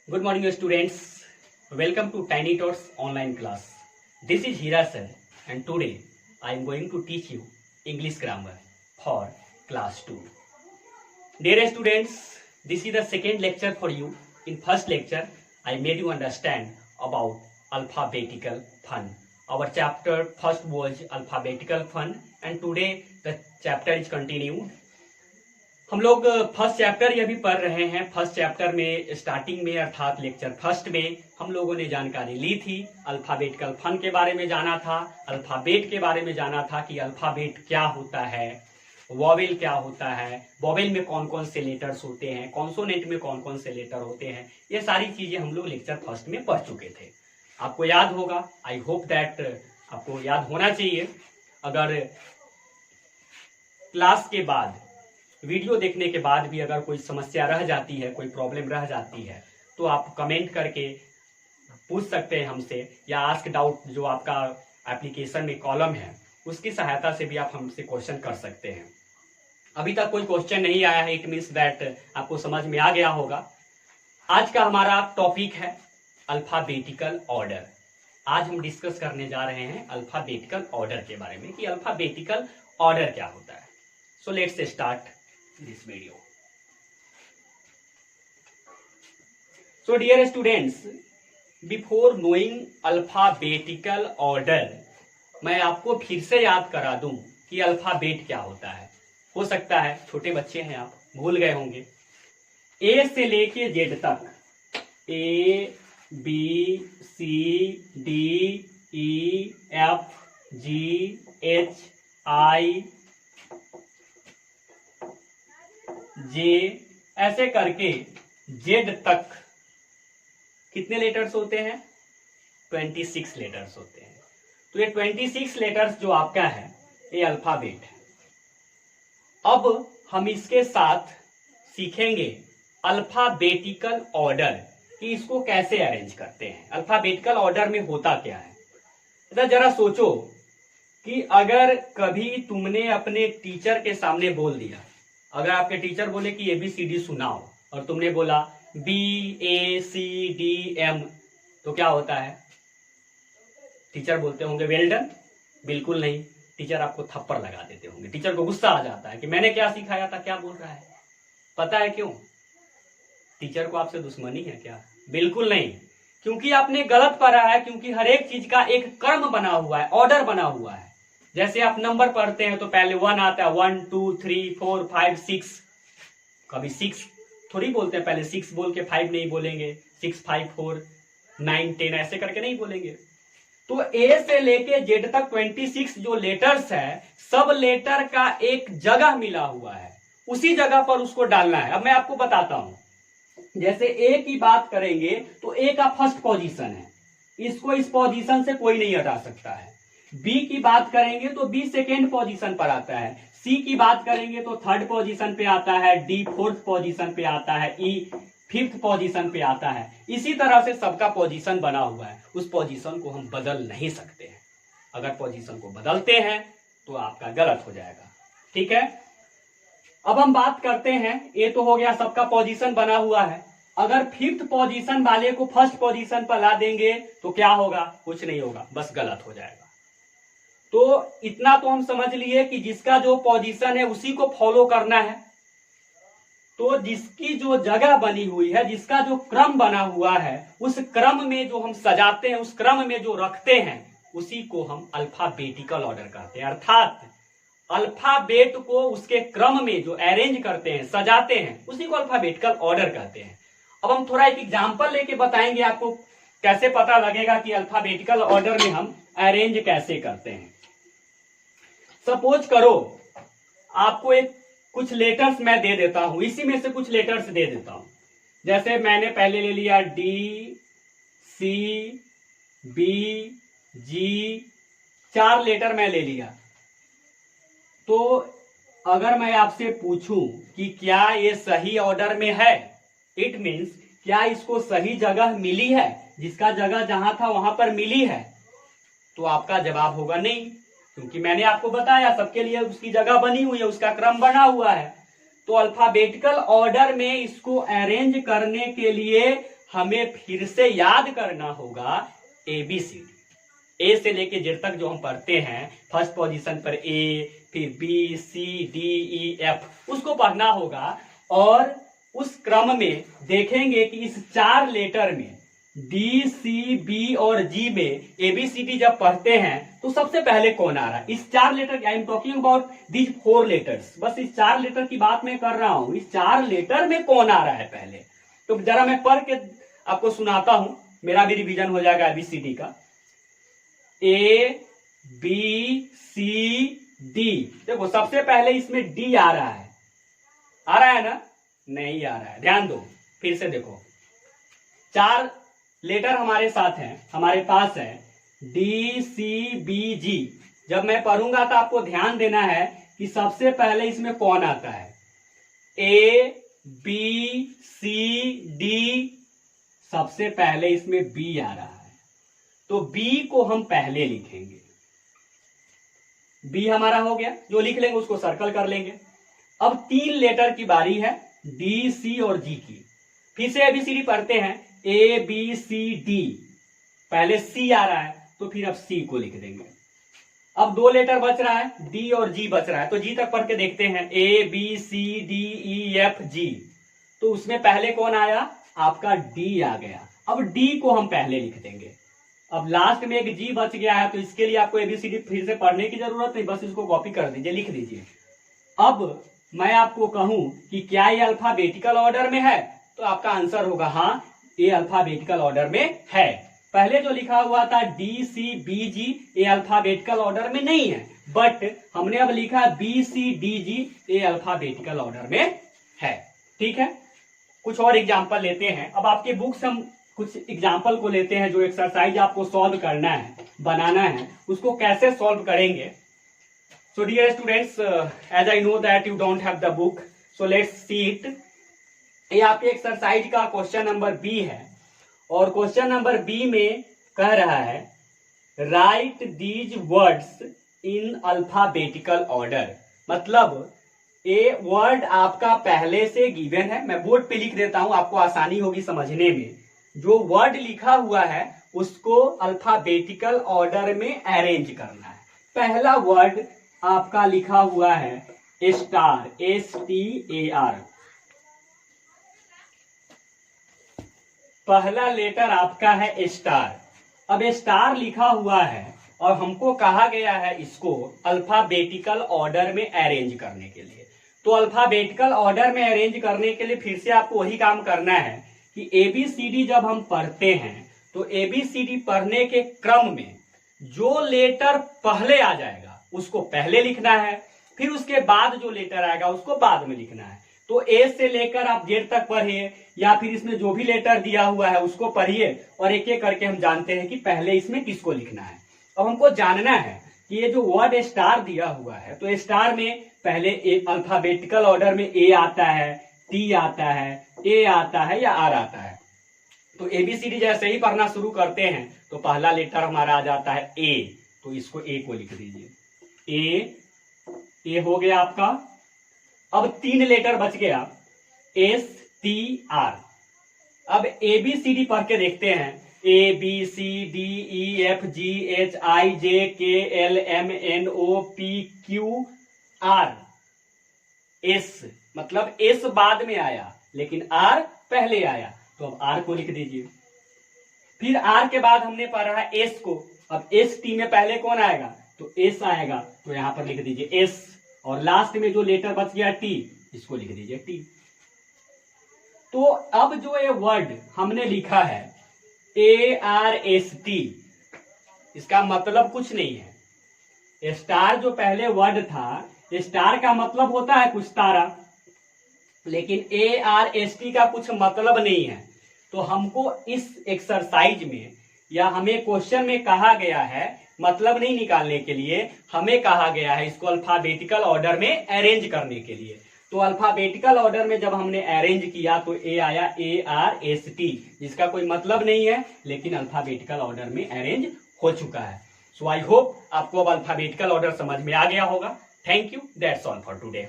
Good morning, students. Welcome to Tiny Tots online class. This is Hira sir, and today I am going to teach you English grammar for class 2. Dear students, this is the second lecture for you. In first lecture, I made you understand about alphabetical fun. Our chapter first was alphabetical fun, and today the chapter is continued. हम लोग first chapter ये भी पढ़ रहे हैं। First chapter में starting में अर्थात लेक्चर फर्स्ट में हम लोगों ने जानकारी ली थी, अल्फाबेटिकल फन के बारे में जाना था, अल्फाबेट के बारे में जाना था कि अल्फाबेट क्या होता है, वॉवेल क्या होता है, वॉवेल में कौन कौन से लेटर्स होते हैं, कॉन्सोनेंट में कौन कौन से लेटर होते हैं। ये सारी चीजें हम लोग लेक्चर फर्स्ट में पढ़ चुके थे। आपको याद होगा, आई होप दैट आपको याद होना चाहिए। अगर क्लास के बाद वीडियो देखने के बाद भी अगर कोई समस्या रह जाती है, कोई प्रॉब्लम रह जाती है, तो आप कमेंट करके पूछ सकते हैं हमसे, या आस्क डाउट जो आपका एप्लीकेशन में कॉलम है उसकी सहायता से भी आप हमसे क्वेश्चन कर सकते हैं। अभी तक कोई क्वेश्चन नहीं आया है, इट मीन्स दैट आपको समझ में आ गया होगा। आज का हमारा टॉपिक है अल्फाबेटिकल ऑर्डर। आज हम डिस्कस करने जा रहे हैं अल्फाबेटिकल ऑर्डर के बारे में कि अल्फाबेटिकल ऑर्डर क्या होता है। So let's start this video. So dear students, before knowing alphabetical order, मैं आपको फिर से याद करा दूं कि अल्फाबेट क्या होता है। हो सकता है छोटे बच्चे हैं, आप भूल गए होंगे। ए से लेके जेड तक, A B C D E F G H I J, ऐसे करके जेड तक कितने लेटर्स होते हैं? 26 लेटर्स होते हैं। तो ये 26 लेटर्स जो आपका है ये अल्फाबेट है। अब हम इसके साथ सीखेंगे अल्फाबेटिकल ऑर्डर कि इसको कैसे अरेंज करते हैं। अल्फाबेटिकल ऑर्डर में होता क्या है? जरा सोचो कि अगर कभी तुमने अपने टीचर के सामने बोल दिया, अगर आपके टीचर बोले कि ABCD सुनाओ और तुमने बोला BACDM, तो क्या होता है? टीचर बोलते होंगे वेल डन? बिल्कुल नहीं, टीचर आपको थप्पड़ लगा देते होंगे। टीचर को गुस्सा आ जाता है कि मैंने क्या सिखाया था, क्या बोल रहा है। पता है क्यों? टीचर को आपसे दुश्मनी है क्या? बिल्कुल नहीं, क्योंकि आपने गलत पढ़ा है। क्योंकि हर एक चीज का एक क्रम बना हुआ है, ऑर्डर बना हुआ है। जैसे आप नंबर पढ़ते हैं तो पहले 1 आता है, 1 2 3 4 5 6। कभी 6 थोड़ी बोलते हैं, पहले 6 बोल के 5 नहीं बोलेंगे। 6 5 4 9 10 ऐसे करके नहीं बोलेंगे। तो ए से लेके जेड तक 26 जो लेटर्स है, सब लेटर का एक जगह मिला हुआ है, उसी जगह पर उसको डालना है। अब मैं आपको बताता हूं। जैसे ए की बात करेंगे तो ए का फर्स्ट पोजीशन है, इसको इस पोजीशन से कोई नहीं हटा सकता है। बी की बात करेंगे तो बी सेकेंड पोजीशन पर आता है। सी की बात करेंगे तो थर्ड पोजीशन पे आता है। डी फोर्थ पोजीशन पे आता है। ई फिफ्थ पोजीशन पे आता है। इसी तरह से सबका पोजीशन बना हुआ है, उस पोजीशन को हम बदल नहीं सकते हैं। अगर पोजीशन को बदलते हैं तो आपका गलत हो जाएगा। ठीक है, अब हम बात करते हैं, ये तो हो गया सबका पोजीशन बना हुआ है। अगर फिफ्थ पोजीशन वाले को फर्स्ट पोजीशन पर ला देंगे तो क्या होगा? कुछ नहीं होगा, बस गलत हो जाएगा। तो इतना तो हम समझ लिए कि जिसका जो पोजीशन है उसी को फॉलो करना है। तो जिसकी जो जगह बनी हुई है, जिसका जो क्रम बना हुआ है, उस क्रम में जो हम सजाते हैं, उस क्रम में जो रखते हैं, उसी को हम अल्फाबेटिकल ऑर्डर कहते हैं। अर्थात अल्फाबेट को उसके क्रम में जो अरेंज करते हैं, सजाते हैं, उसी को अल्फाबेटिकल ऑर्डर कहते हैं। अब हम थोड़ा एक एग्जाम्पल लेके बताएंगे आपको, कैसे पता लगेगा कि अल्फाबेटिकल ऑर्डर में हम अरेंज कैसे करते हैं। सपोज करो आपको एक कुछ लेटर्स मैं दे देता हूं, इसी में से कुछ लेटर्स दे देता हूं। जैसे मैंने पहले ले लिया डी सी बी जी, 4 लेटर मैं ले लिया। तो अगर मैं आपसे पूछूं कि क्या ये सही ऑर्डर में है, इट मीन्स क्या इसको सही जगह मिली है, जिसका जगह जहां था वहां पर मिली है, तो आपका जवाब होगा नहीं, क्योंकि मैंने आपको बताया सबके लिए उसकी जगह बनी हुई है, उसका क्रम बना हुआ है। तो अल्फाबेटिकल ऑर्डर में इसको अरेंज करने के लिए हमें फिर से याद करना होगा ABCD, ए से लेके जेड तक जो हम पढ़ते हैं, फर्स्ट पोजीशन पर ए, फिर B, C, D, E, F, उसको पढ़ना होगा। और उस क्रम में देखेंगे कि इस 4 लेटर में डी, सी, बी और जी में ABCD जब पढ़ते हैं तो सबसे पहले कौन आ रहा है? इस 4 letter, I am talking about these 4 letters, बस इस 4 लेटर की बात मैं कर रहा हूं। इस 4 लेटर में कौन आ रहा है पहले? तो जरा मैं पढ़ के आपको सुनाता हूं, मेरा भी रिवीजन हो जाएगा ABCD का। A, B, C, D। देखो सबसे पहले इसमें D आ रहा है ना? नहीं आ रहा है, ध्यान दो, फिर से देखो। 4 लेटर हमारे साथ हैं, हमारे पास है D, C, B, G। जब मैं पढ़ूंगा तो आपको ध्यान देना है कि सबसे पहले इसमें कौन आता है। A, B, C, D, सबसे पहले इसमें B आ रहा है, तो B को हम पहले लिखेंगे। B हमारा हो गया, जो लिख लेंगे उसको सर्कल कर लेंगे। अब 3 लेटर की बारी है, D, C और G की। फिर से ABCD पढ़ते हैं, A, B, C, D, पहले C आ रहा है तो फिर अब C को लिख देंगे। अब 2 लेटर बच रहा है, D और G बच रहा है, तो G तक पढ़ के देखते हैं, A, B, C, D, E, F, G। तो उसमें पहले कौन आया? आपका D आ गया। अब D को हम पहले लिख देंगे। अब लास्ट में एक G बच गया है, तो इसके लिए आपको ABCD फिर से पढ़ने की जरूरत नहीं, बस इसको कॉपी कर दीजिए, लिख दीजिए। अब मैं आपको कहूं कि क्या ये अल्फाबेटिकल ऑर्डर में है, तो आपका आंसर होगा हाँ, ये अल्फाबेटिकल ऑर्डर में है। पहले जो लिखा हुआ था D, C, B, G, ये अल्फाबेटिकल ऑर्डर में नहीं है, बट हमने अब लिखा B, C, D, G, ये अल्फाबेटिकल ऑर्डर में है। ठीक है, कुछ और एग्जाम्पल लेते हैं। अब आपके बुक से हम कुछ एग्जाम्पल को लेते हैं, जो एक्सरसाइज आपको सॉल्व करना है, बनाना है, उसको कैसे सॉल्व करेंगे। So dear students, as I know that you don't have the book, so let's see it. ये आपके एक्सरसाइज का क्वेश्चन नंबर B है, और क्वेश्चन नंबर B में कह रहा है right these words in alphabetical order. मतलब ये वर्ड आपका पहले से गिवन है, मैं बोर्ड पे लिख देता हूं, आपको आसानी होगी समझने में। जो वर्ड लिखा हुआ है उसको अल्फाबेटिकल ऑर्डर में अरेंज करना है। पहला वर्ड आपका लिखा हुआ है स्टार, STAR। पहला लेटर आपका है स्टार। अब स्टार लिखा हुआ है और हमको कहा गया है इसको अल्फाबेटिकल ऑर्डर में अरेंज करने के लिए। तो अल्फाबेटिकल ऑर्डर में अरेंज करने के लिए फिर से आपको वही काम करना है कि ABCD जब हम पढ़ते हैं तो ABCD पढ़ने के क्रम में जो लेटर पहले आ जाएगा उसको पहले लिखना है, फिर उसके बाद जो लेटर आएगा उसको बाद में लिखना है। तो A से लेकर आप Z तक पढ़िए, या फिर इसमें जो भी लेटर दिया हुआ है उसको पढ़िए, और एक एक करके हम जानते हैं कि पहले इसमें किसको लिखना है। अब हमको जानना है कि ये जो वर्ड स्टार दिया हुआ है, तो स्टार में पहले अल्फाबेटिकल ऑर्डर में A आता है, T आता है, A आता है या R आता है। तो ABCD जैसे ही पढ़ना शुरू करते हैं तो पहला लेटर हमारा आ जाता है A, तो इसको A को लिख दीजिए। A हो गया आपका। अब 3 लेटर बच गया STR। अब ABCD पढ़ के देखते हैं, A, B, C, D, E, F, G, H, I, J, K, L, M, N, O, P, Q, R, S। मतलब S बाद में आया लेकिन R पहले आया, तो अब R को लिख दीजिए। फिर R के बाद हमने पढ़ा है S को। अब ST में पहले कौन आएगा? तो S आएगा, तो यहां पर लिख दीजिए S, और लास्ट में जो लेटर बच गया T, इसको लिख दीजिए T। तो अब जो ये वर्ड हमने लिखा है ARST, इसका मतलब कुछ नहीं है। स्टार जो पहले वर्ड था, स्टार का मतलब होता है कुछ तारा, लेकिन ARST का कुछ मतलब नहीं है। तो हमको इस एक्सरसाइज में या हमें क्वेश्चन में कहा गया है, मतलब नहीं निकालने के लिए, हमें कहा गया है इसको अल्फाबेटिकल ऑर्डर में अरेंज करने के लिए। तो अल्फाबेटिकल ऑर्डर में जब हमने अरेंज किया तो A आया ARST, जिसका कोई मतलब नहीं है, लेकिन अल्फाबेटिकल ऑर्डर में अरेंज हो चुका है। सो आई होप आपको अब अल्फाबेटिकल ऑर्डर समझ में आ गया होगा। Thank you, that's all for today.